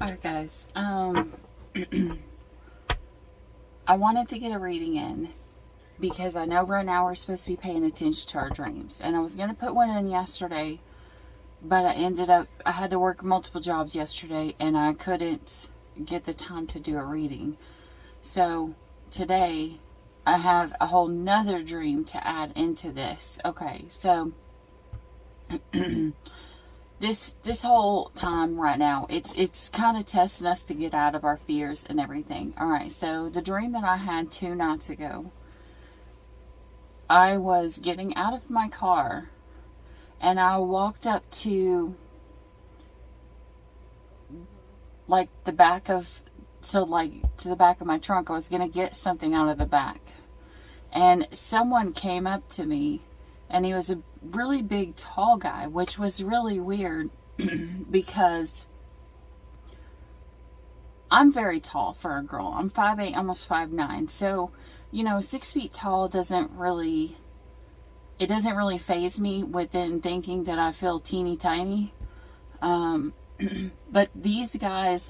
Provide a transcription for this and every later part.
Alright, guys. I wanted to get a reading in because I know right now we're supposed to be paying attention to our dreams. And I was going to put one in yesterday, but I had to work multiple jobs yesterday and I couldn't get the time to do a reading. So today I have a whole nother dream to add into this. Okay, so this whole time right now, it's kind of testing us to get out of our fears and everything. All right, so the dream that I had 2 nights ago, I was getting out of my car and I walked up to like the back of to the back of my trunk. I was gonna get something out of the back, and someone came up to me, and he was a really big, tall guy, which was really weird because I'm very tall for a girl. I'm 5'8", almost 5'9". So, 6 feet tall doesn't really faze me within thinking that I feel teeny tiny. But these guys,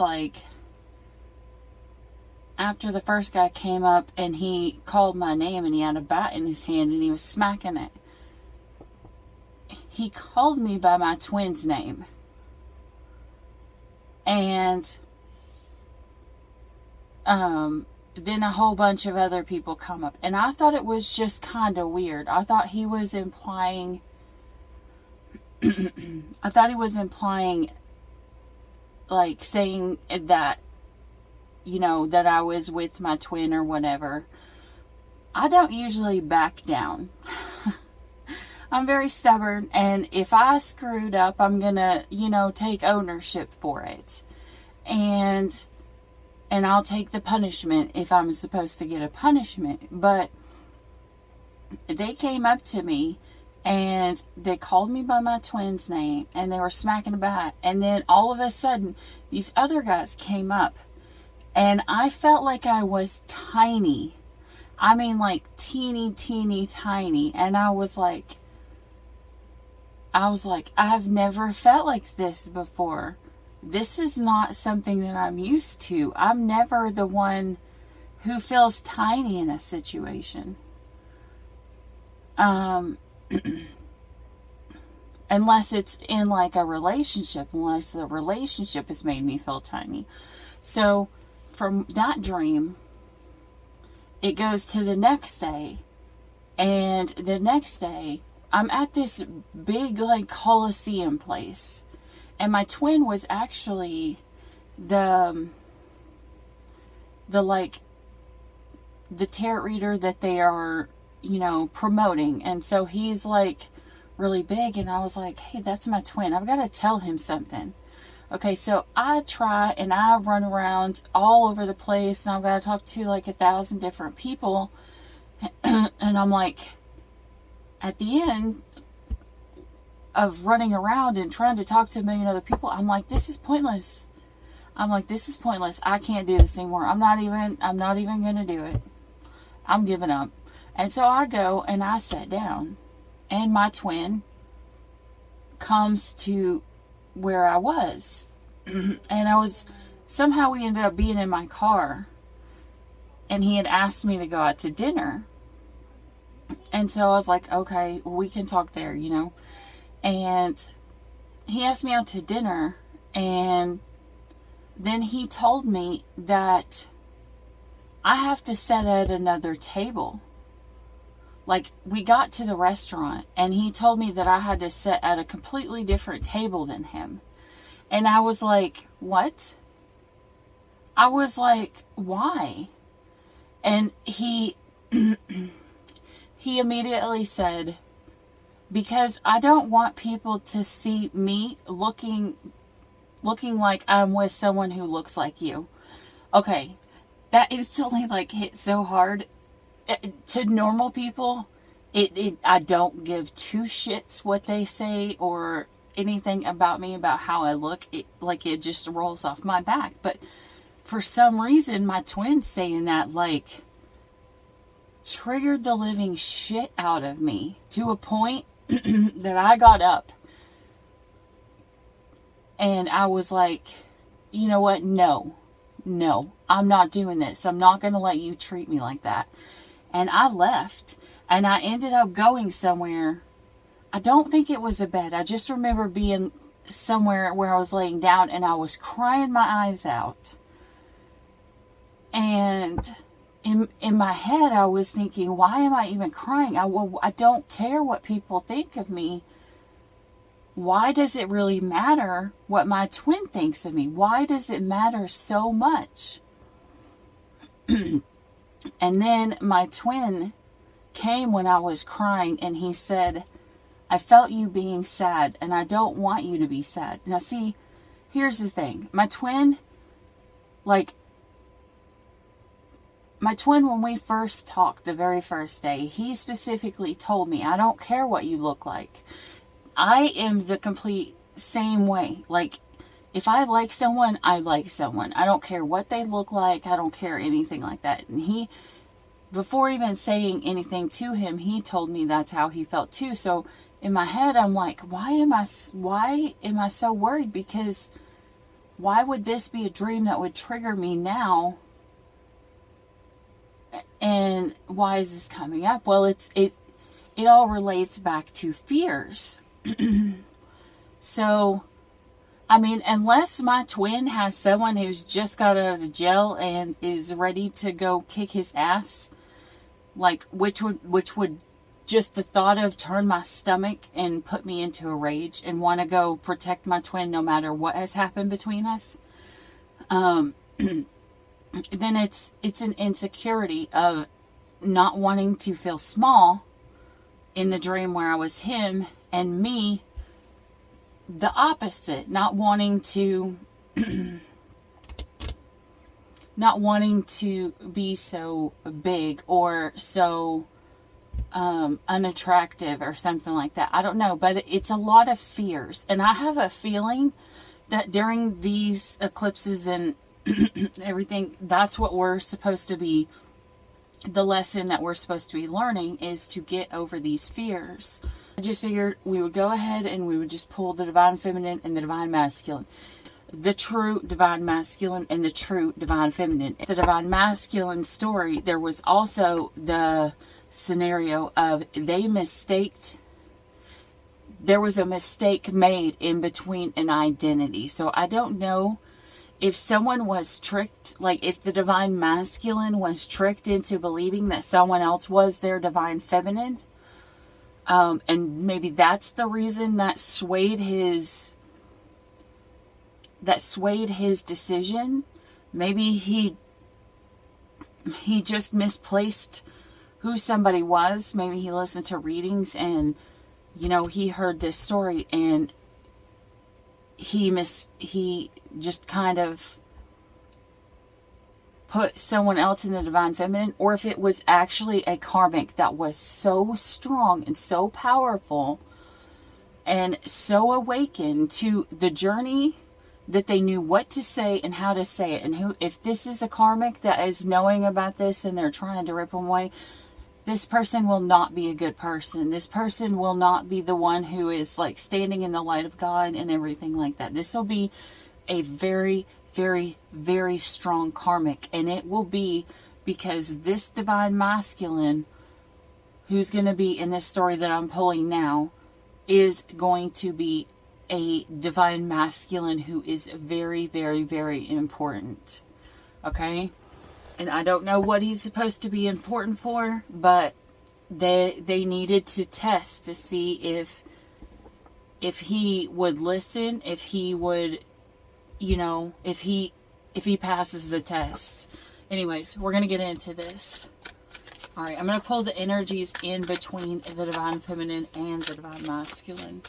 after the first guy came up and he called my name and he had a bat in his hand and he was smacking it, he called me by my twin's name. And then a whole bunch of other people come up. And I thought it was just kind of weird. I thought he was implying saying that, that I was with my twin or whatever. I don't usually back down. I'm very stubborn, and if I screwed up, I'm gonna, take ownership for it. And I'll take the punishment if I'm supposed to get a punishment. But they came up to me and they called me by my twin's name and they were smacking a bat. And then all of a sudden, these other guys came up and I felt like I was tiny. I mean, like teeny, teeny, tiny. And I was like, I've never felt like this before. This is not something that I'm used to. I'm never the one who feels tiny in a situation. Unless it's in like a relationship, unless the relationship has made me feel tiny. So from that dream, it goes to the next day. And the next day, I'm at this big Coliseum place. And my twin was actually the tarot reader that they are, promoting. And so he's really big, and I was like, hey, that's my twin. I've got to tell him something. Okay, so I try and I run around all over the place, and I've got to talk to 1,000 different people. And I'm like, at the end of running around and trying to talk to a million other people, I'm like, this is pointless. I can't do this anymore. I'm not even going to do it. I'm giving up. And so I go and I sit down, and my twin comes to where I was. And somehow we ended up being in my car, and he had asked me to go out to dinner. And so I was like, okay, we can talk there, And he asked me out to dinner, and then he told me that I have to sit at another table. We got to the restaurant, and he told me that I had to sit at a completely different table than him. And I was like, what? I was like, why? And he immediately said, because I don't want people to see me looking like I'm with someone who looks like you. Okay, that instantly hit so hard. To normal people, I don't give 2 shits what they say or anything about me, about how I look. It just rolls off my back. But for some reason, my twin saying that triggered the living shit out of me to a point that I got up and I was like, you know what? No, I'm not doing this. I'm not going to let you treat me like that. And I left, and I ended up going somewhere. I don't think it was a bed. I just remember being somewhere where I was laying down and I was crying my eyes out. And in my head, I was thinking, why am I even crying? I don't care what people think of me. Why does it really matter what my twin thinks of me? Why does it matter so much? And then my twin came when I was crying, and he said, I felt you being sad, and I don't want you to be sad. Now see, here's the thing. My twin, when we first talked the very first day, he specifically told me, I don't care what you look like. I am the complete same way. Like, if I like someone, I like someone. I don't care what they look like. I don't care anything like that. And he, before even saying anything to him, he told me that's how he felt too. So in my head, I'm like, why am I so worried? Because why would this be a dream that would trigger me now? And why is this coming up? Well, it all relates back to fears. So, I mean, unless my twin has someone who's just got out of jail and is ready to go kick his ass, like, which would just the thought of turn my stomach and put me into a rage and want to go protect my twin no matter what has happened between us, then it's an insecurity of not wanting to feel small in the dream where I was him, and me the opposite, not wanting to be so big or so unattractive or something like that. I don't know, but it's a lot of fears. And I have a feeling that during these eclipses and everything, that's what we're supposed to be, the lesson that we're supposed to be learning is to get over these fears. I just figured we would go ahead and we would just pull the Divine Feminine and the Divine Masculine. The true Divine Masculine and the true Divine Feminine. The Divine Masculine story, there was also the scenario of there was a mistake made in between an identity. So I don't know if someone was tricked, like if the Divine Masculine was tricked into believing that someone else was their Divine Feminine. And maybe that's the reason that swayed his decision. Maybe he just misplaced who somebody was. Maybe he listened to readings and, he heard this story and he just kind of put someone else in the Divine Feminine, or if it was actually a karmic that was so strong and so powerful and so awakened to the journey that they knew what to say and how to say it. And if this is a karmic that is knowing about this and they're trying to rip them away, this person will not be a good person. This person will not be the one who is like standing in the light of God and everything like that. This will be a very, very, very strong karmic. And it will be because this Divine Masculine, who's going to be in this story that I'm pulling now, is going to be a Divine Masculine who is very, very, very important. Okay? And I don't know what he's supposed to be important for, but they needed to test to see if he would listen, if he would, if he passes the test. Anyways, we're going to get into this. All right, I'm going to pull the energies in between the Divine Feminine and the Divine Masculine.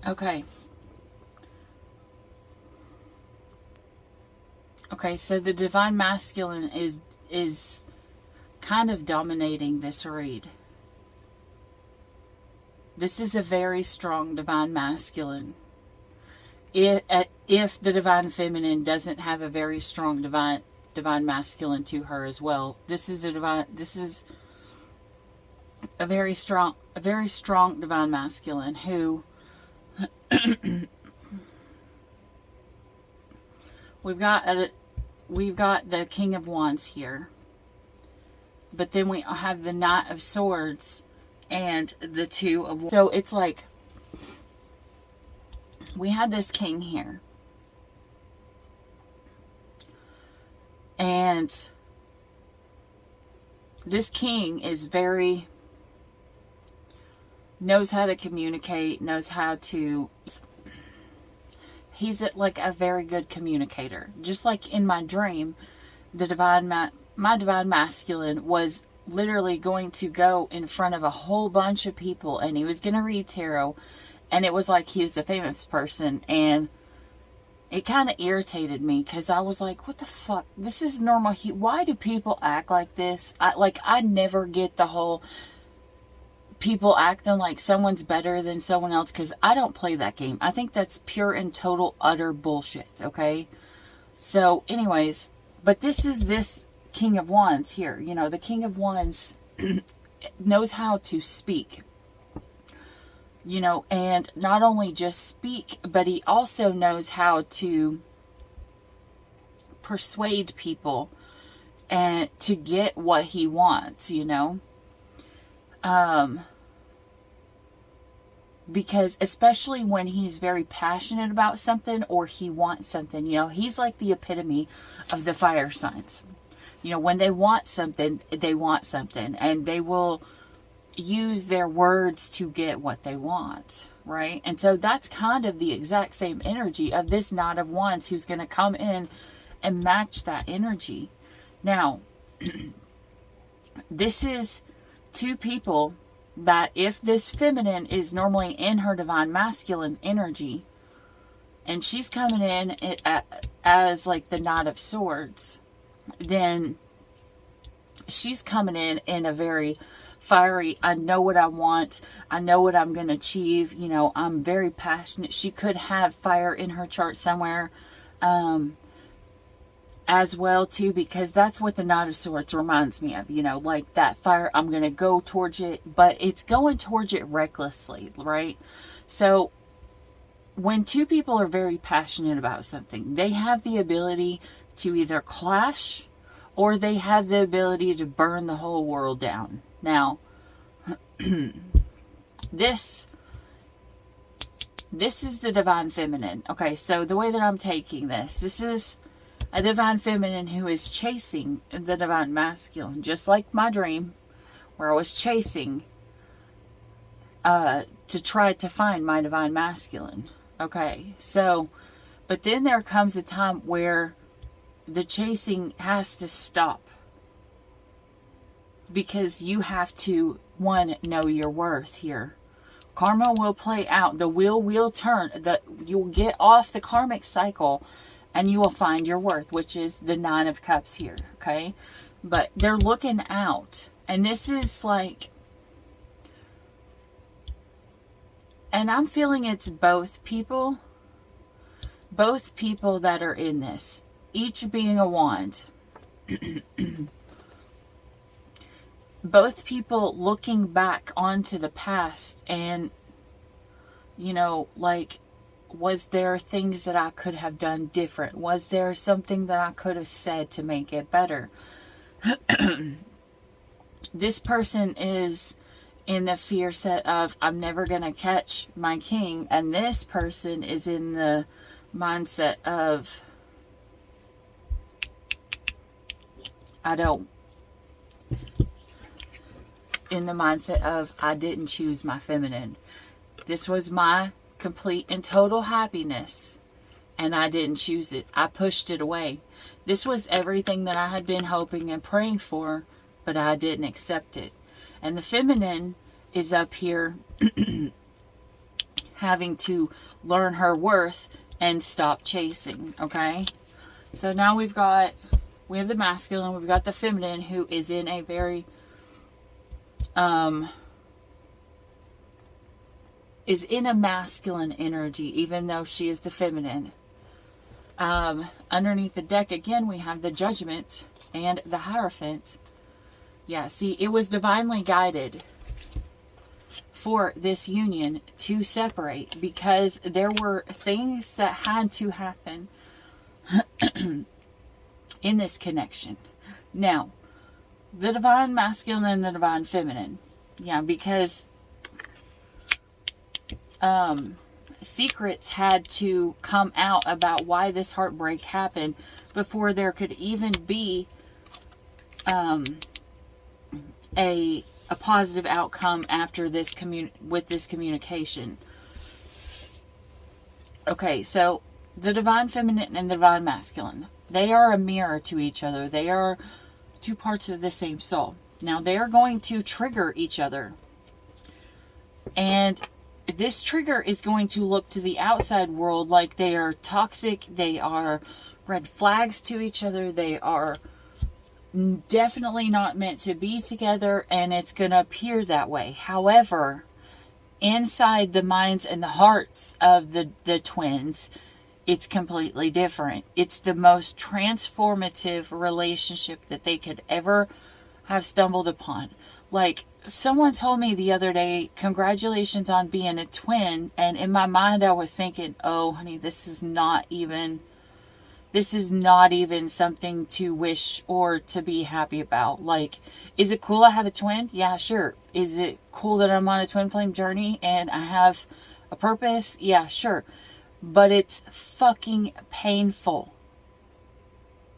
Okay. Okay, so the divine masculine is kind of dominating this read. This is a very strong divine masculine. If the divine feminine doesn't have a very strong divine masculine to her as well, this is a very strong divine masculine who we've got the King of Wands here, but then we have the Knight of Swords and the Two of Wands. So it's like we had this king here, and this king is knows how to communicate, knows how to, he's like a very good communicator. Just like in my dream, my divine masculine was literally going to go in front of a whole bunch of people, and he was going to read tarot, and it was like he was a famous person, and it kind of irritated me because I was like, what the fuck? This is normal. Why do people act like this? I never get the whole people acting like someone's better than someone else, because I don't play that game. I think that's pure and total utter bullshit, okay? So anyways, but this King of Wands here, you know, the King of Wands knows how to speak. You know, and not only just speak, but he also knows how to persuade people and to get what he wants, you know. Because especially when he's very passionate about something or he wants something, you know, he's like the epitome of the fire signs. You know, when they want something, and they will use their words to get what they want, right? And so that's kind of the exact same energy of this Knight of Wands, who's going to come in and match that energy. Now, this is two people that, if this feminine is normally in her divine masculine energy, and she's coming in as like the Knight of Swords, then she's coming in a very fiery, I know what I want, I know what I'm going to achieve, you know, I'm very passionate. She could have fire in her chart somewhere as well too, because that's what the Knight of Swords reminds me of, you know, like that fire, I'm going to go towards it, but it's going towards it recklessly, right? So when two people are very passionate about something, they have the ability to either clash or they have the ability to burn the whole world down. Now, this is the divine feminine. Okay, so the way that I'm taking this is a divine feminine who is chasing the divine masculine, just like my dream, where I was chasing to try to find my divine masculine. Okay, so, but then there comes a time where the chasing has to stop, because you have to, one, know your worth here. Karma will play out. The wheel will turn. You'll get off the karmic cycle and you will find your worth, which is the Nine of Cups here, okay? But they're looking out. And this is like, and I'm feeling it's both people that are in this, each being a wand. Both people looking back onto the past and, you know, like, was there things that I could have done different? Was there something that I could have said to make it better? This person is in the fear set of, I'm never going to catch my king. And this person is in the mindset of, I didn't choose my feminine. This was my complete and total happiness, and I didn't choose it. I pushed it away. This was everything that I had been hoping and praying for, but I didn't accept it. And the feminine is up here having to learn her worth and stop chasing. Okay, so now we have the masculine, we've got the feminine, who is in a very is in a masculine energy, even though she is the feminine. Underneath the deck again, we have the Judgment and the Hierophant. Yeah, see, it was divinely guided for this union to separate, because there were things that had to happen in this connection. Now, the divine masculine and the divine feminine. Yeah, because secrets had to come out about why this heartbreak happened before there could even be a positive outcome after this with this communication. Okay, so the divine feminine and the divine masculine, they are a mirror to each other. They are two parts of the same soul. Now, they are going to trigger each other. And this trigger is going to look to the outside world like they are toxic. They are red flags to each other. They are definitely not meant to be together, and it's going to appear that way. However, inside the minds and the hearts of the twins, it's completely different. It's the most transformative relationship that they could ever have stumbled upon. Like, someone told me the other day, congratulations on being a twin, and in my mind I was thinking, oh honey, this is not even something to wish or to be happy about. Like, is it cool I have a twin? Yeah, sure. Is it cool that I'm on a twin flame journey and I have a purpose? Yeah, sure. But it's fucking painful.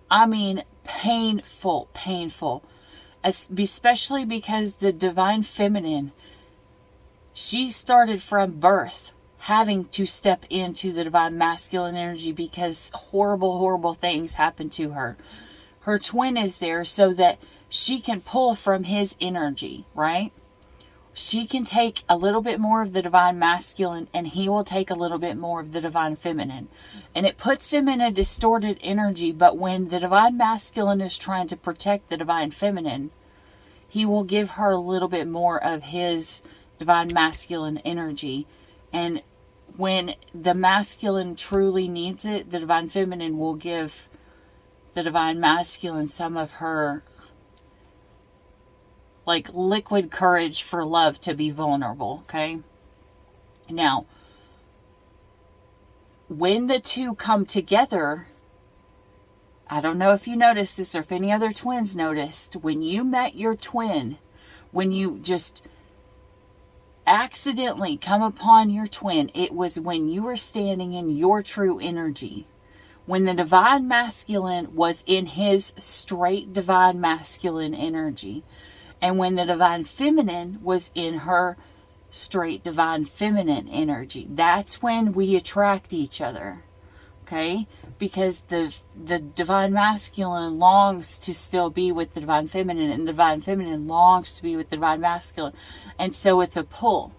I mean, painful. Especially because the divine feminine, she started from birth having to step into the divine masculine energy because horrible things happened to her. Her twin is there so that she can pull from his energy, right? She can take a little bit more of the divine masculine and he will take a little bit more of the divine feminine. And it puts them in a distorted energy, but when the divine masculine is trying to protect the divine feminine, he will give her a little bit more of his divine masculine energy. And when the masculine truly needs it, the divine feminine will give the divine masculine some of her like liquid courage for love to be vulnerable. Okay. Now, when the two come together, I don't know if you noticed this or if any other twins noticed, when you met your twin, when you just accidentally come upon your twin, it was when you were standing in your true energy. When the divine masculine was in his straight divine masculine energy. And when the divine feminine was in her straight divine feminine energy. That's when we attract each other. Okay? Because the divine masculine longs to still be with the divine feminine, and the divine feminine longs to be with the divine masculine. And so it's a pull.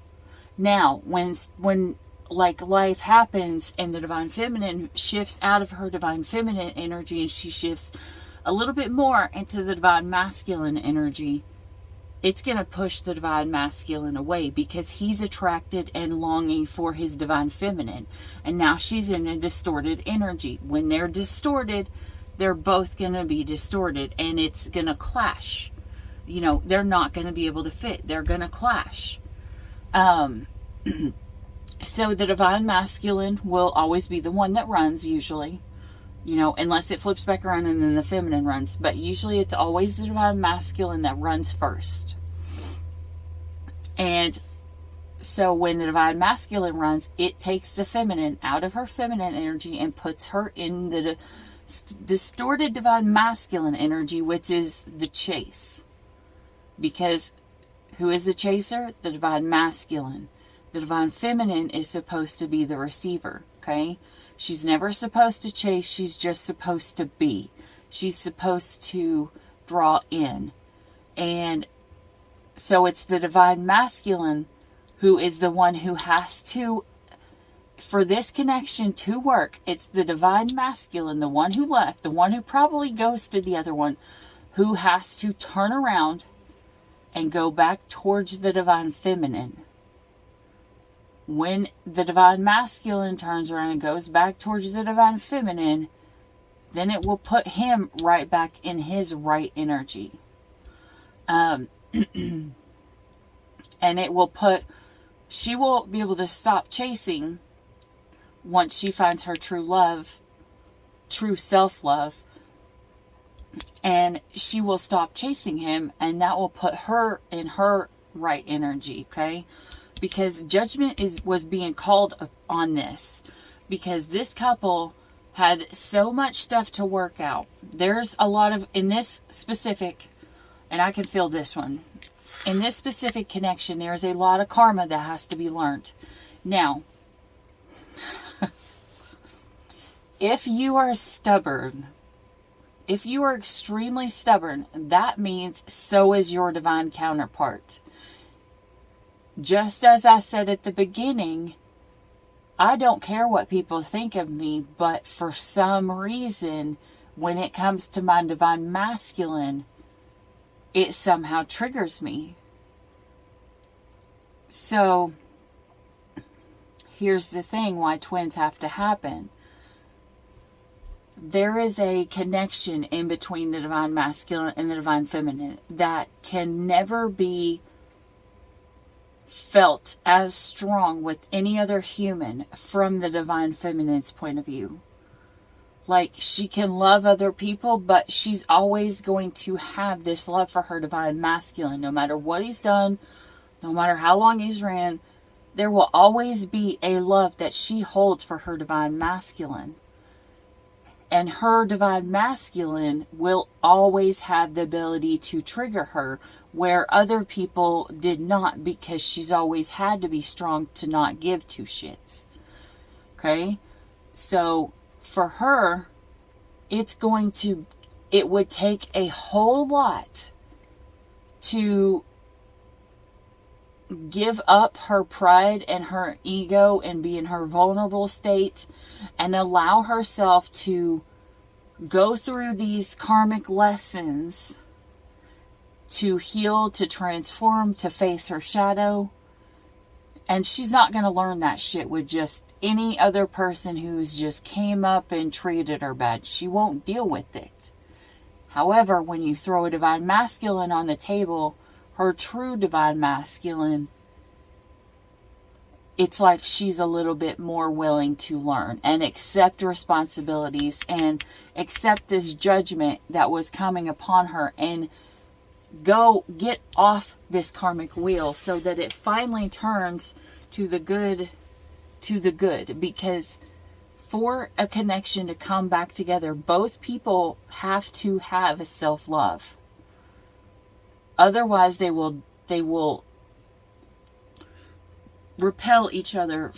Now, when like life happens and the divine feminine shifts out of her divine feminine energy and she shifts a little bit more into the divine masculine energy, it's going to push the divine masculine away because he's attracted and longing for his divine feminine. And now she's in a distorted energy. When they're distorted, they're both going to be distorted and it's going to clash. You know, they're not going to be able to fit. They're going to clash. So the divine masculine will always be the one that runs usually. You know, unless it flips back around and then the feminine runs. But usually it's always the divine masculine that runs first. And so when the divine masculine runs, it takes the feminine out of her feminine energy and puts her in the distorted divine masculine energy, which is the chase. Because who is the chaser? The divine masculine. The divine feminine is supposed to be the receiver. Okay? She's never supposed to chase. She's just supposed to be. She's supposed to draw in. And so it's the divine masculine who is the one who has to for this connection to work, it's the divine masculine, the one who left, the one who probably ghosted the other one, who has to turn around and go back towards the divine feminine. When the divine masculine turns around and goes back towards the divine feminine, then it will put him right back in his right energy. And it will she will be able to stop chasing once she finds her true love, true self-love, and she will stop chasing him, and that will put her in her right energy, okay? Because judgment was being called on this, because this couple had so much stuff to work out. There's a lot of, in this specific, and I can feel this one, in this specific connection, there's a lot of karma that has to be learned. Now, if you are stubborn, if you are extremely stubborn, that means so is your divine counterpart. Just as I said at the beginning, I don't care what people think of me, but for some reason, when it comes to my divine masculine, it somehow triggers me. So, here's the thing why twins have to happen. There is a connection in between the divine masculine and the divine feminine that can never be felt as strong with any other human from the divine feminine's point of view. Like, she can love other people, but she's always going to have this love for her divine masculine. No matter what he's done, no matter how long he's ran, there will always be a love that she holds for her divine masculine. And her divine masculine will always have the ability to trigger her, where other people did not, because she's always had to be strong to not give two shits. Okay? So, for her, it would take a whole lot to give up her pride and her ego and be in her vulnerable state and allow herself to go through these karmic lessons to heal, to transform, to face her shadow. And she's not going to learn that shit with just any other person who's just came up and treated her bad. She won't deal with it. However, when you throw a divine masculine on the table, her true divine masculine, it's like she's a little bit more willing to learn and accept responsibilities and accept this judgment that was coming upon her and go get off this karmic wheel so that it finally turns to the good, because for a connection to come back together, both people have to have a self-love. Otherwise, they will repel each other.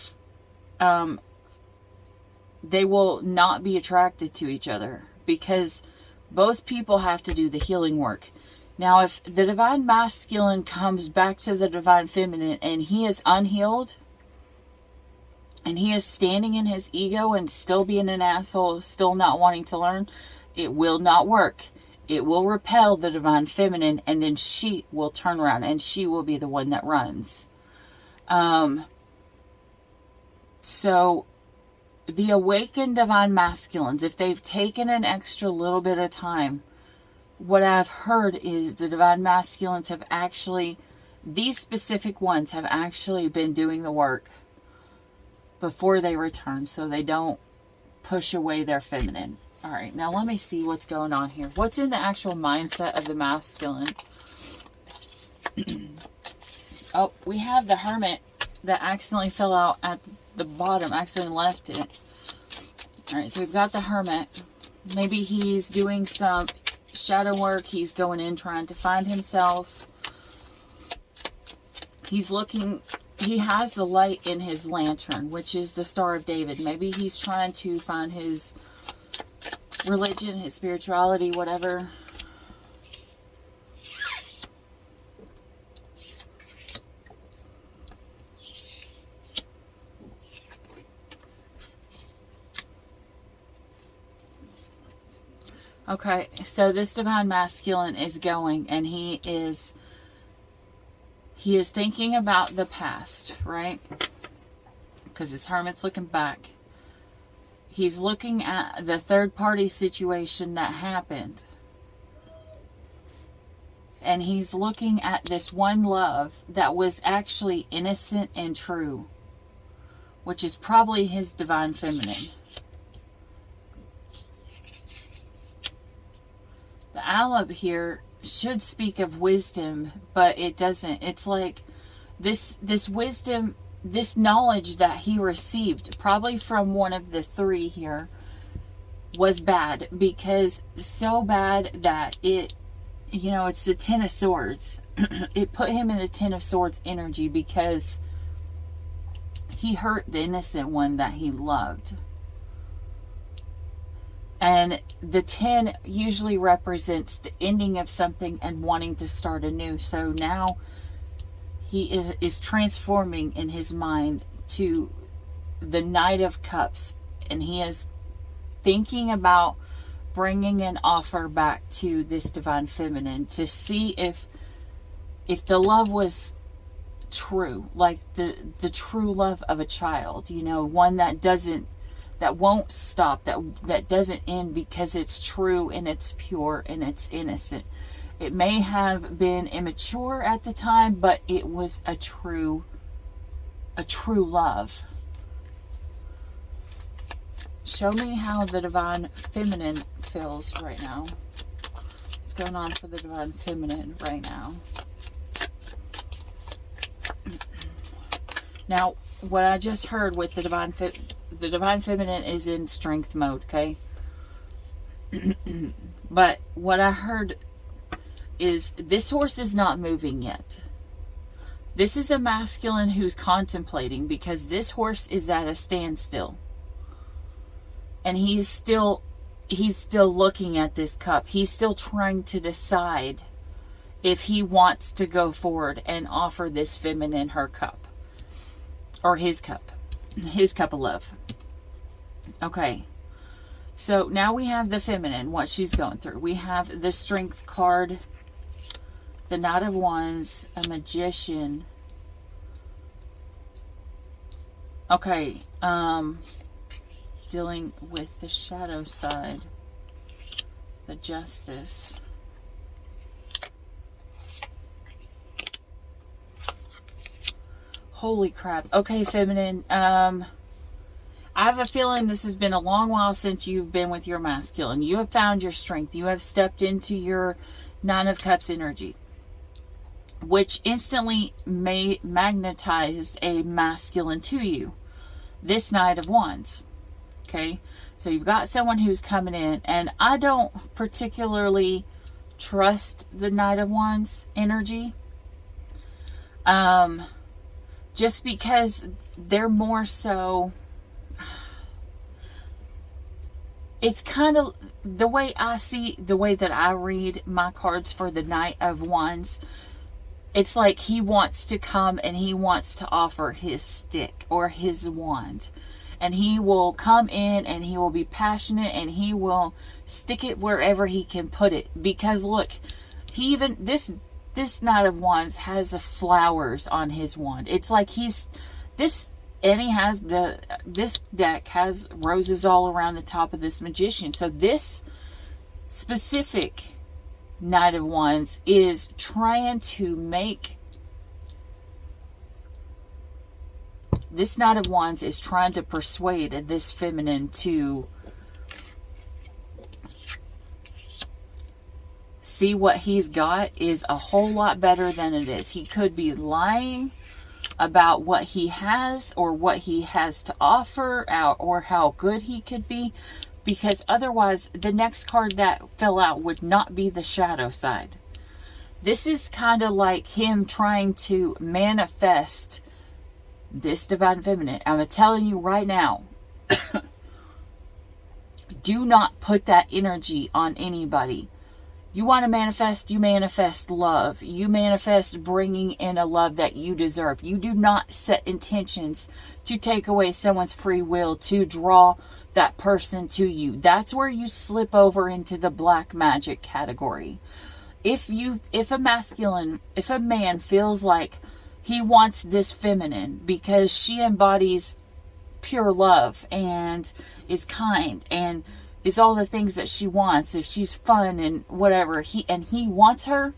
They will not be attracted to each other because both people have to do the healing work. Now, if the divine masculine comes back to the divine feminine and he is unhealed and he is standing in his ego and still being an asshole, still not wanting to learn, it will not work. It will repel the divine feminine, and then she will turn around and she will be the one that runs. So the awakened divine masculines, if they've taken an extra little bit of time, what I've heard is the divine masculines have actually, these specific ones have actually been doing the work before they return, so they don't push away their feminine. All right, now let me see what's going on here. What's in the actual mindset of the masculine? Oh, we have the hermit that accidentally fell out at the bottom, accidentally left it. All right, so we've got the hermit. Maybe he's doing some shadow work. He's going in trying to find himself. He's looking, he has the light in his lantern, which is the Star of David. Maybe he's trying to find his religion, his spirituality, whatever. Okay, so this divine masculine is going, and he is thinking about the past, right? Because his hermit's looking back. He's looking at the third party situation that happened. And he's looking at this one love that was actually innocent and true, which is probably his divine feminine. The owl up here should speak of wisdom, but it doesn't. It's like this wisdom, this knowledge that he received, probably from one of the three here, was bad. Because so bad that it, it's the Ten of Swords. It put him in the Ten of Swords energy because he hurt the innocent one that he loved. And the 10 usually represents the ending of something and wanting to start anew. So now he is transforming in his mind to the Knight of Cups. And he is thinking about bringing an offer back to this divine feminine to see if the love was true, like the true love of a child, one that won't stop, that doesn't end, because it's true and it's pure and it's innocent. It may have been immature at the time, but it was a true love. Show me how the divine feminine feels right now. What's going on for the divine feminine right now? Now, what I just heard with the divine feminine is in strength mode, okay? But what I heard is this horse is not moving yet. This is a masculine who's contemplating, because this horse is at a standstill. And he's still looking at this cup. He's still trying to decide if he wants to go forward and offer this feminine her cup. Or his cup of love. Okay, so now we have the feminine, what she's going through. We have the Strength card, the Knight of Wands, a Magician. Okay, dealing with the shadow side, the Justice. Holy crap. Okay, feminine. I have a feeling this has been a long while since you've been with your masculine. You have found your strength. You have stepped into your Nine of Cups energy, which instantly magnetized a masculine to you. This Knight of Wands. Okay, so you've got someone who's coming in, and I don't particularly trust the Knight of Wands energy. Just because they're more so, it's kind of the way that I read my cards for the Knight of Wands. It's like he wants to come and he wants to offer his stick or his wand. And he will come in and he will be passionate and he will stick it wherever he can put it. Because look, this Knight of Wands has flowers on his wand. It's like this deck has roses all around the top of this Magician. So this specific Knight of Wands is trying to make, this Knight of Wands is trying to persuade this feminine to see what he's got is a whole lot better than it is. He could be lying about what he has or what he has to offer or how good he could be, because otherwise the next card that fell out would not be the shadow side. This is kind of like him trying to manifest this divine feminine. I'm telling you right now, do not put that energy on anybody. You want to manifest, you manifest love. You manifest bringing in a love that you deserve. You do not set intentions to take away someone's free will to draw that person to you. That's where you slip over into the black magic category. If a man feels like he wants this feminine because she embodies pure love and is kind and is all the things that she wants, if she's fun and whatever, he wants her,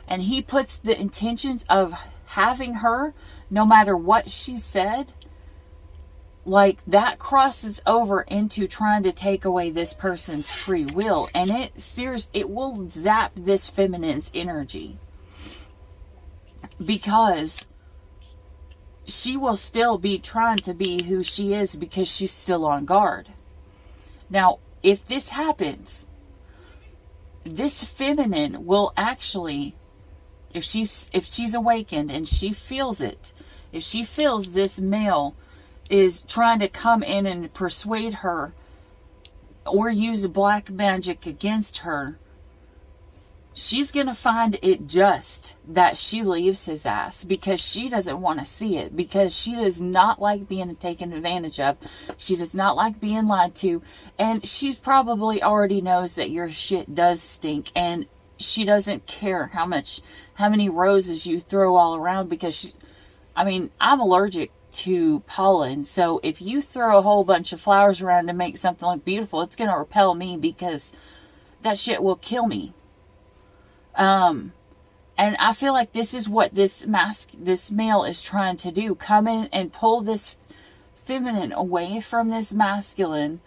and he puts the intentions of having her no matter what she said, like, that crosses over into trying to take away this person's free will, and it will zap this feminine's energy, because she will still be trying to be who she is because she's still on guard. Now, if this happens, this feminine will actually, if she's awakened and she feels it, if she feels this male is trying to come in and persuade her or use black magic against her, she's going to find it just that she leaves his ass, because she doesn't want to see it, because she does not like being taken advantage of. She does not like being lied to, and she probably already knows that your shit does stink, and she doesn't care how many roses you throw all around, because I'm allergic to pollen, so if you throw a whole bunch of flowers around to make something look beautiful, it's going to repel me, because that shit will kill me. And I feel like this is what this male is trying to do. Come in and pull this feminine away from this masculine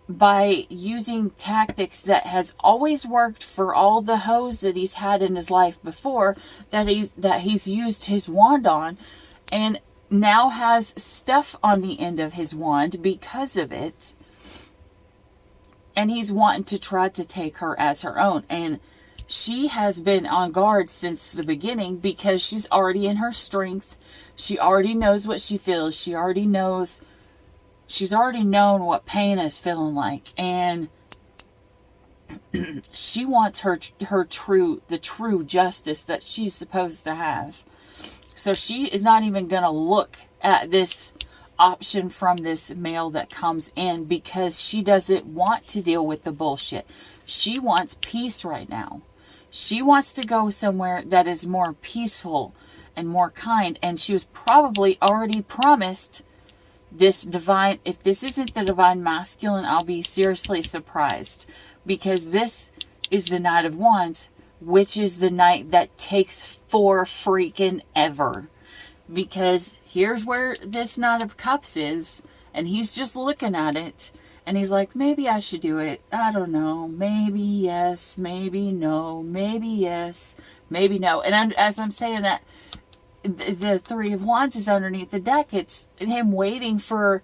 by using tactics that has always worked for all the hoes that he's had in his life before, that he's used his wand on, and now has stuff on the end of his wand because of it. And he's wanting to try to take her as her own. And she has been on guard since the beginning, because she's already in her strength. She already knows what she feels. She's already known what pain is feeling like. And she wants the true justice that she's supposed to have. So she is not even going to look at this option from this male that comes in, because she doesn't want to deal with the bullshit. She wants peace right now. She wants to go somewhere that is more peaceful and more kind. And she was probably already promised this divine. If this isn't the divine masculine, I'll be seriously surprised, because this is the Knight of Wands, which is the knight that takes for freaking ever. Because here's where this Knight of Cups is, and he's just looking at it, and he's like, maybe I should do it. I don't know. Maybe yes, maybe no, maybe yes, maybe no. And as I'm saying that, the Three of Wands is underneath the deck. It's him waiting for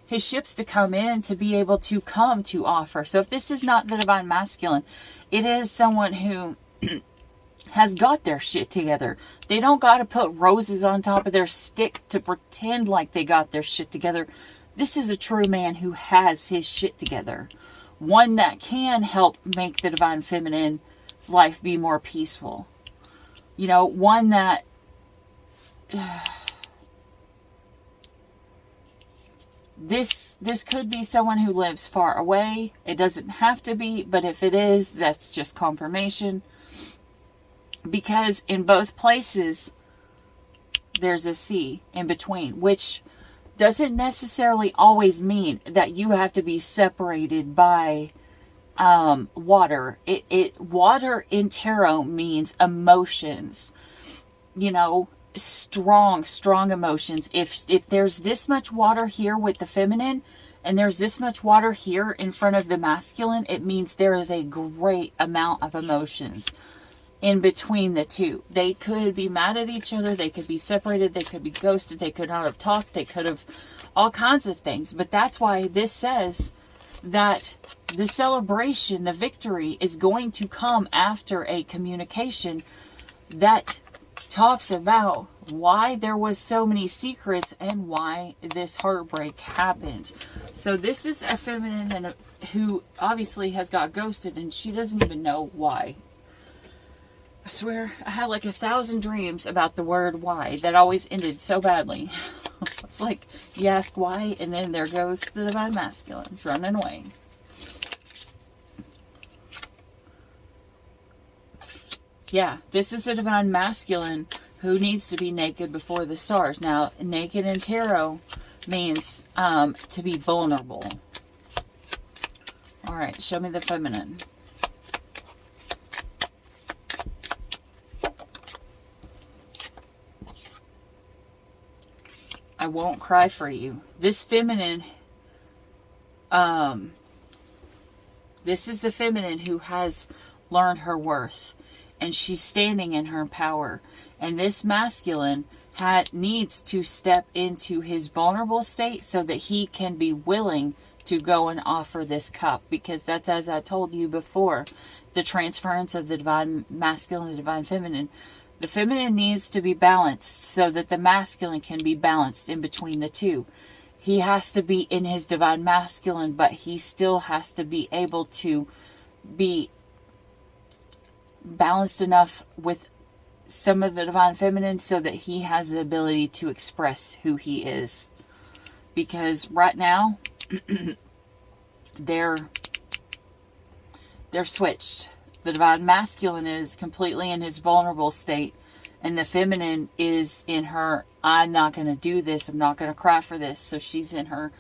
his ships to come in to be able to come to offer. So if this is not the divine masculine, it is someone who has got their shit together. They don't got to put roses on top of their stick to pretend like they got their shit together. This is a true man who has his shit together. One that can help make the divine feminine's life be more peaceful. You know, one that this could be someone who lives far away. It doesn't have to be, but if it is, that's just confirmation. Because in both places, there's a sea in between, which doesn't necessarily always mean that you have to be separated by water. Water in tarot means emotions. You know, strong emotions. If there's this much water here with the feminine, and there's this much water here in front of the masculine, it means there is a great amount of emotions in between the two. They could be mad at each other, they could be separated, they could be ghosted, they could not have talked, they could have all kinds of things. But that's why this says that the celebration, the victory, is going to come after a communication that talks about why there was so many secrets and why this heartbreak happened. So this is a feminine who obviously has got ghosted, and she doesn't even know why. I swear, I had like 1,000 dreams about the word why that always ended so badly. It's like, you ask why, and then there goes the divine masculine running away. Yeah, this is the divine masculine who needs to be naked before the stars. Now, naked in tarot means to be vulnerable. All right, show me the feminine. I won't cry for you. This feminine, this is the feminine who has learned her worth. And she's standing in her power. And this masculine needs to step into his vulnerable state so that he can be willing to go and offer this cup. Because that's, as I told you before, the transference of the divine masculine and the divine feminine. The feminine needs to be balanced so that the masculine can be balanced in between the two. He has to be in his divine masculine, but he still has to be able to be balanced enough with some of the divine feminine so that he has the ability to express who he is. Because right now, they're switched. The divine masculine is completely in his vulnerable state, and the feminine is in her, I'm not going to do this, I'm not going to cry for this. So she's in her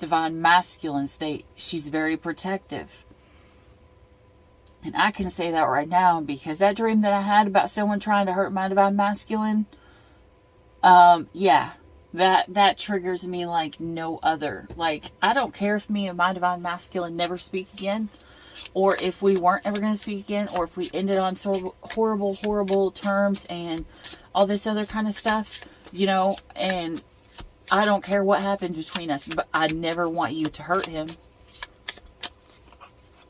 divine masculine state. She's very protective. And I can say that right now because that dream that I had about someone trying to hurt my divine masculine, yeah, that triggers me like no other. Like, I don't care if me and my divine masculine never speak again, or if we weren't ever going to speak again, or if we ended on so horrible terms and all this other kind of stuff, you know, and I don't care what happened between us, but I never want you to hurt him.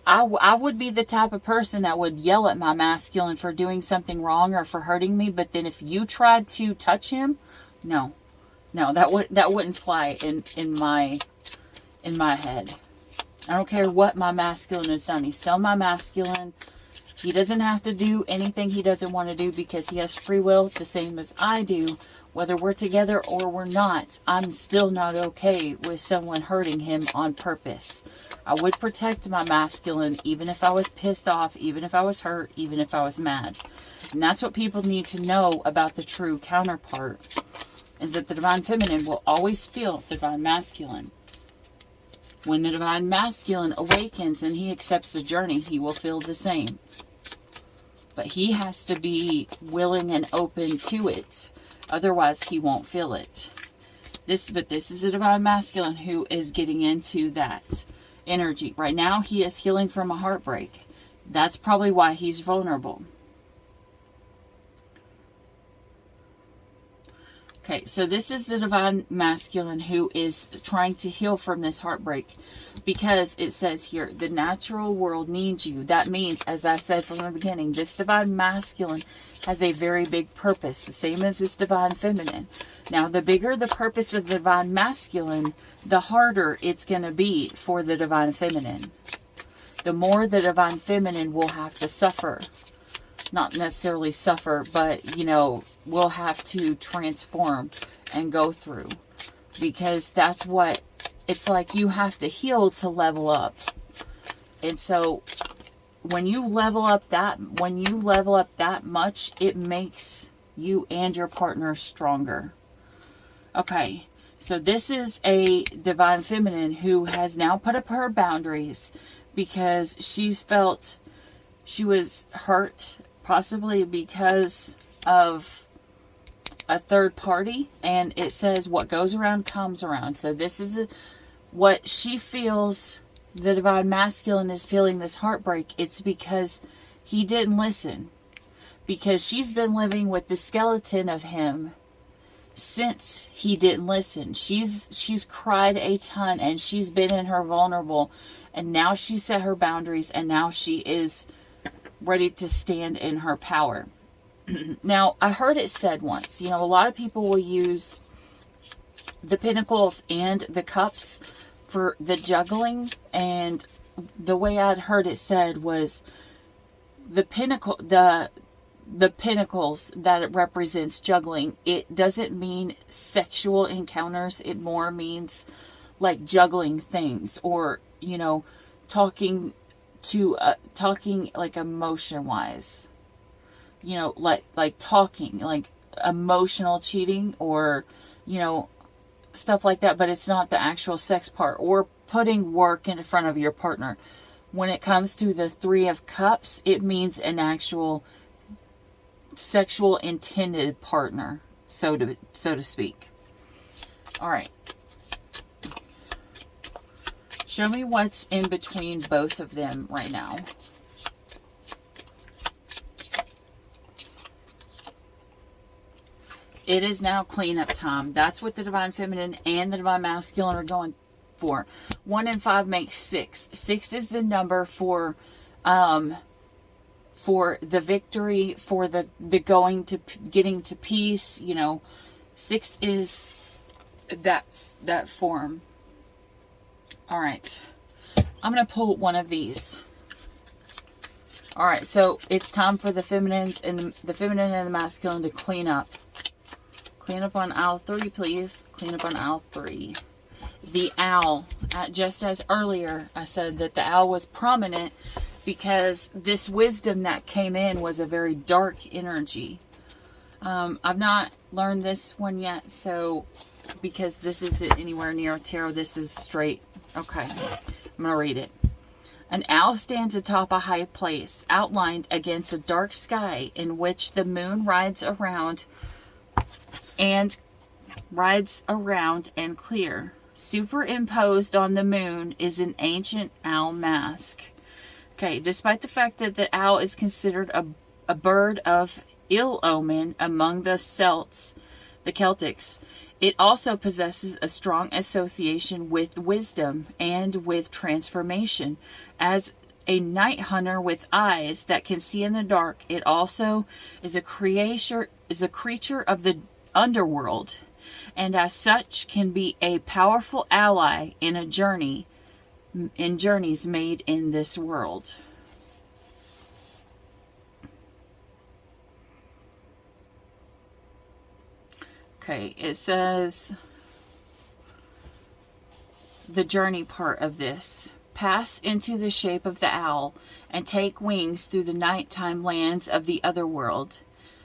I would be the type of person that would yell at my masculine for doing something wrong or for hurting me, but then if you tried to touch him, no, that wouldn't fly in my head. I don't care what my masculine has done. He's still my masculine. He doesn't have to do anything he doesn't want to do because he has free will, the same as I do. Whether we're together or we're not, I'm still not okay with someone hurting him on purpose. I would protect my masculine even if I was pissed off, even if I was hurt, even if I was mad. And that's what people need to know about the true counterpart, is that the divine feminine will always feel the divine masculine. When the divine masculine awakens and he accepts the journey, he will feel the same. But he has to be willing and open to it. Otherwise, he won't feel it. But this is a divine masculine who is getting into that energy. Right now, he is healing from a heartbreak. That's probably why he's vulnerable. Okay, so this is the divine masculine who is trying to heal from this heartbreak, because it says here, the natural world needs you. That means, as I said from the beginning, this divine masculine has a very big purpose, the same as this divine feminine. Now, the bigger the purpose of the divine masculine, the harder it's going to be for the divine feminine. The more the divine feminine will have to suffer. Not necessarily suffer, but, you know, we'll have to transform and go through. Because that's what, it's like you have to heal to level up. And so, when you level up that much, it makes you and your partner stronger. Okay, so this is a divine feminine who has now put up her boundaries because she's felt she was hurt, possibly because of a third party, and it says what goes around comes around. So this is what she feels. The divine masculine is feeling this heartbreak. It's because he didn't listen, because she's been living with the skeleton of him since he didn't listen. She's cried a ton, and she's been in her vulnerable, and now she set her boundaries, and now she is ready to stand in her power. Now, I heard it said once, you know, a lot of people will use the pentacles and the cups for the juggling, and the way I'd heard it said was the the pinnacles that it represents juggling. It doesn't mean sexual encounters. It more means like juggling things, or, you know, talking like emotion wise, you know, like talking, like emotional cheating, or, you know, stuff like that. But it's not the actual sex part, or putting work in front of your partner. When it comes to the Three of Cups, it means an actual sexual intended partner, so to speak. All right. Show me what's in between both of them right now. It is now cleanup time. That's what the Divine Feminine and the Divine Masculine are going for. 1 and 5 makes 6. 6 is the number for the victory, for the going to getting to peace. You know, 6 is that form. All right, I'm gonna pull one of these. All right, so it's time for the feminines and the feminine and the masculine to clean up. Clean up on aisle 3, please. Clean up on aisle 3. The owl. Just as earlier, I said that the owl was prominent because this wisdom that came in was a very dark energy. I've not learned this one yet, so because this isn't anywhere near tarot, this is straight. Okay, I'm going to read it. An owl stands atop a high place, outlined against a dark sky in which the moon rides around and clear. Superimposed on the moon is an ancient owl mask. Okay, despite the fact that the owl is considered a bird of ill omen among the Celtics, it also possesses a strong association with wisdom and with transformation. As a night hunter with eyes that can see in the dark, it also is a creature of the underworld, and as such can be a powerful ally in journeys made in this world. Okay, it says the journey part of this. Pass into the shape of the owl and take wings through the nighttime lands of the other world.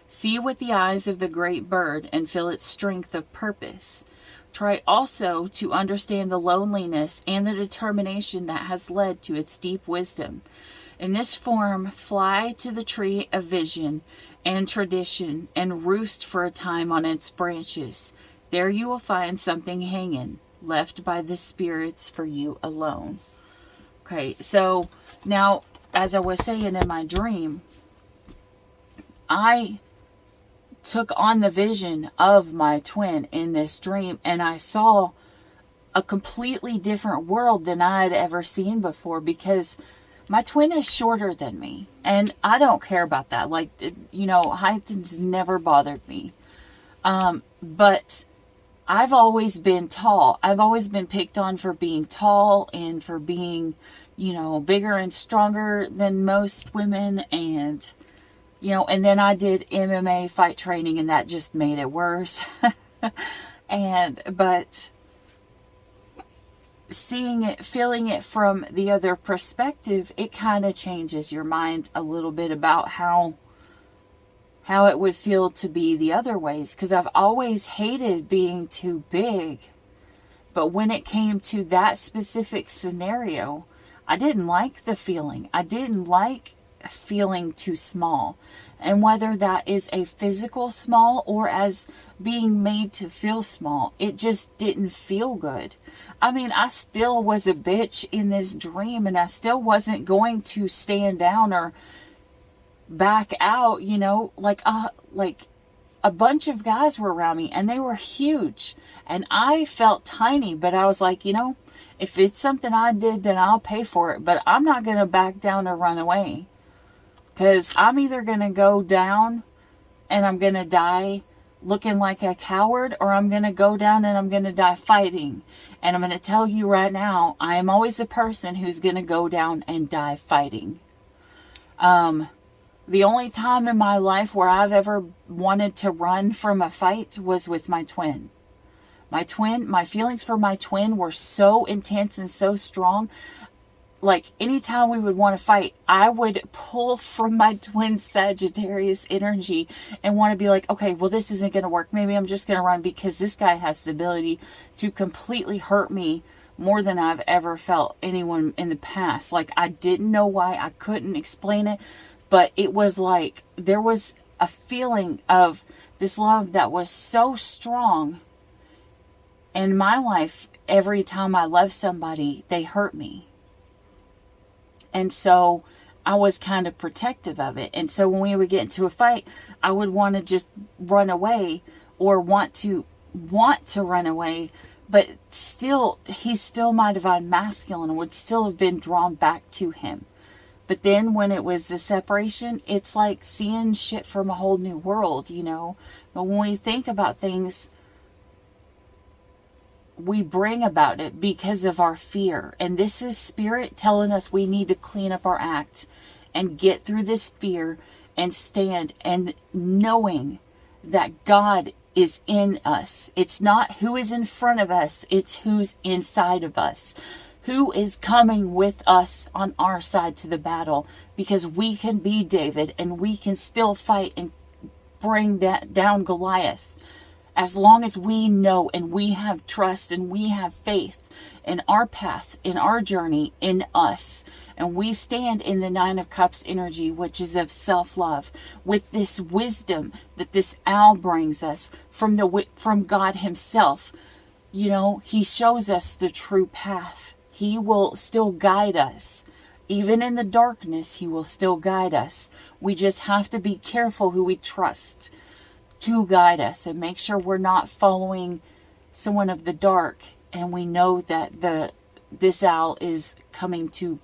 See with the eyes of the great bird and feel its strength of purpose. Try also to understand the loneliness and the determination that has led to its deep wisdom. In this form, fly to the tree of vision and tradition and roost for a time on its branches. There you will find something hanging, left by the spirits for you alone. Okay, so now, as I was saying in my dream, I took on the vision of my twin in this dream, and I saw a completely different world than I had ever seen before, because my twin is shorter than me, and I don't care about that. Like, you know, height has never bothered me. But I've always been tall. I've always been picked on for being tall and for being, you know, bigger and stronger than most women. And, you know, and then I did MMA fight training, and that just made it worse. But seeing it, feeling it from the other perspective, it kind of changes your mind a little bit about how it would feel to be the other ways. Because I've always hated being too big. But when it came to that specific scenario, I didn't like the feeling. I didn't like feeling too small. And whether that is a physical small or as being made to feel small, it just didn't feel good. I mean, I still was a bitch in this dream, and I still wasn't going to stand down or back out, you know, like a bunch of guys were around me, and they were huge, and I felt tiny. But I was like, you know, if it's something I did, then I'll pay for it, but I'm not going to back down or run away, because I'm either going to go down and I'm going to die looking like a coward, or I'm going to go down and I'm going to die fighting. And I'm going to tell you right now, I am always a person who's going to go down and die fighting. The only time in my life where I've ever wanted to run from a fight was with my twin. My feelings for my twin were so intense and so strong. Like, anytime we would want to fight, I would pull from my twin Sagittarius energy and want to be like, okay, well, this isn't going to work. Maybe I'm just going to run, because this guy has the ability to completely hurt me more than I've ever felt anyone in the past. Like, I didn't know why. I couldn't explain it, but it was like there was a feeling of this love that was so strong. In my life, every time I love somebody, they hurt me. And so I was kind of protective of it. And so when we would get into a fight, I would want to just run away, or want to run away. But still, he's still my divine masculine, and would still have been drawn back to him. But then when it was the separation, it's like seeing shit from a whole new world, you know. But when we think about things, we bring about it because of our fear. And this is spirit telling us we need to clean up our act and get through this fear and stand, and knowing that God is in us. It's not who is in front of us, it's who's inside of us. Who is coming with us on our side to the battle, because we can be David and we can still fight and bring down Goliath. As long as we know and we have trust and we have faith in our path, in our journey, in us. And we stand in the Nine of Cups energy, which is of self-love, with this wisdom that this owl brings us from God himself. You know, he shows us the true path. He will still guide us. Even in the darkness, he will still guide us. We just have to be careful who we trust to guide us, and make sure we're not following someone of the dark, and we know that this owl is coming to,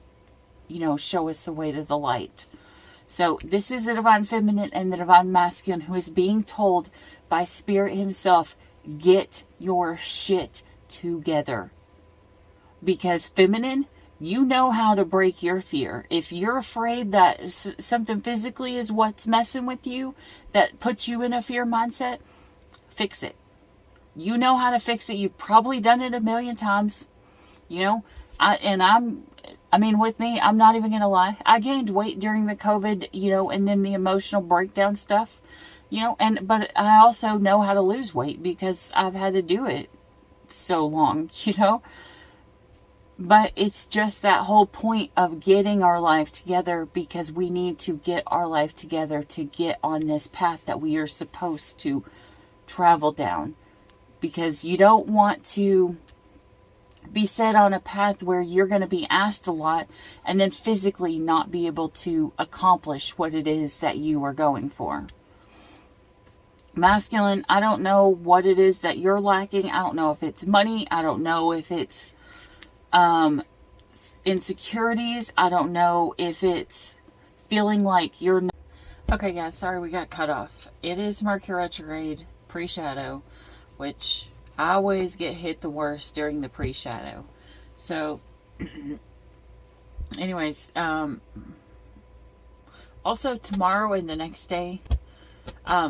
you know, show us the way to the light. So this is the divine feminine and the divine masculine who is being told by spirit himself, get your shit together. Because feminine, you know how to break your fear. If you're afraid that something physically is what's messing with you, that puts you in a fear mindset, fix it. You know how to fix it. You've probably done it a million times. You know, with me, I'm not even going to lie. I gained weight during the COVID, you know, and then the emotional breakdown stuff, you know, but I also know how to lose weight because I've had to do it so long, you know. But it's just that whole point of getting our life together, because we need to get our life together to get on this path that we are supposed to travel down. Because you don't want to be set on a path where you're going to be asked a lot and then physically not be able to accomplish what it is that you are going for. Masculine, I don't know what it is that you're lacking. I don't know if it's money. I don't know if it's insecurities. I don't know if it's feeling like you're not. Okay guys, sorry we got cut off. It is Mercury retrograde pre-shadow, which I always get hit the worst during the pre-shadow. So anyways, also tomorrow and the next day,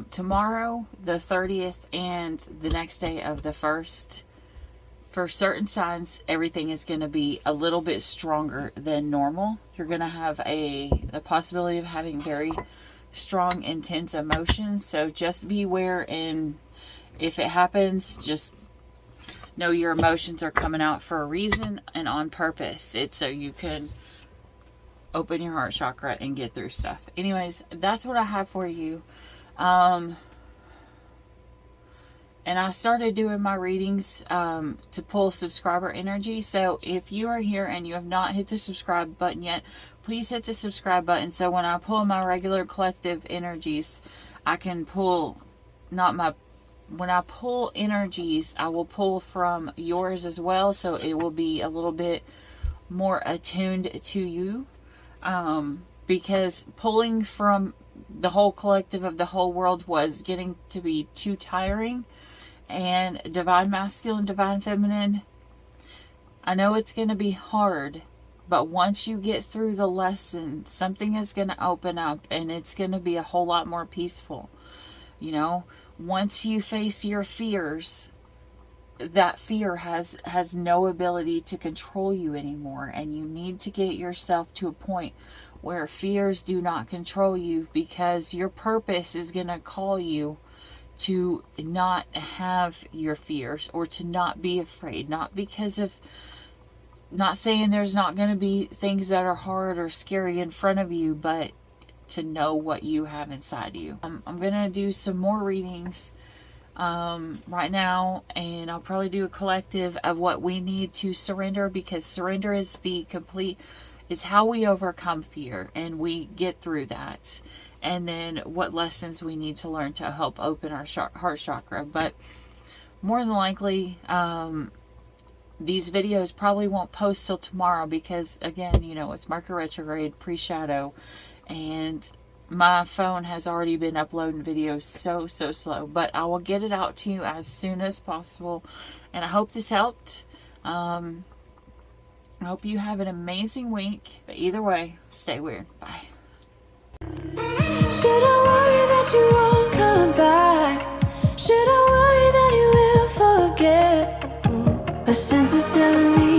tomorrow the 30th and the next day of the 1st, for certain signs, everything is going to be a little bit stronger than normal. You're going to have the possibility of having very strong, intense emotions. So just beware, and if it happens, just know your emotions are coming out for a reason and on purpose. It's so you can open your heart chakra and get through stuff. Anyways, that's what I have for you. And I started doing my readings to pull subscriber energy. So if you are here and you have not hit the subscribe button yet, please hit the subscribe button. So when I pull my regular collective energies, I can pull, when I pull energies, I will pull from yours as well. So it will be a little bit more attuned to you. Because pulling from the whole collective of the whole world was getting to be too tiring. And divine masculine, divine feminine, I know it's going to be hard But once you get through the lesson, something is going to open up and it's going to be a whole lot more peaceful. You know, once you face your fears, that fear has no ability to control you anymore, and you need to get yourself to a point where fears do not control you, because your purpose is going to call you to not have your fears, or to not be afraid. Not because of, not saying there's not going to be things that are hard or scary in front of you, but to know what you have inside you. I'm going to do some more readings right now, and I'll probably do a collective of what we need to surrender, because surrender is is how we overcome fear and we get through that, and then what lessons we need to learn to help open our heart chakra. But more than likely, these videos probably won't post till tomorrow, because again, you know, it's Mercury retrograde, pre-shadow, and my phone has already been uploading videos so slow. But I will get it out to you as soon as possible, and I hope this helped. I hope you have an amazing week, but either way, stay weird. Bye. Should I worry that you won't come back? Should I worry that you will forget? My sense is telling me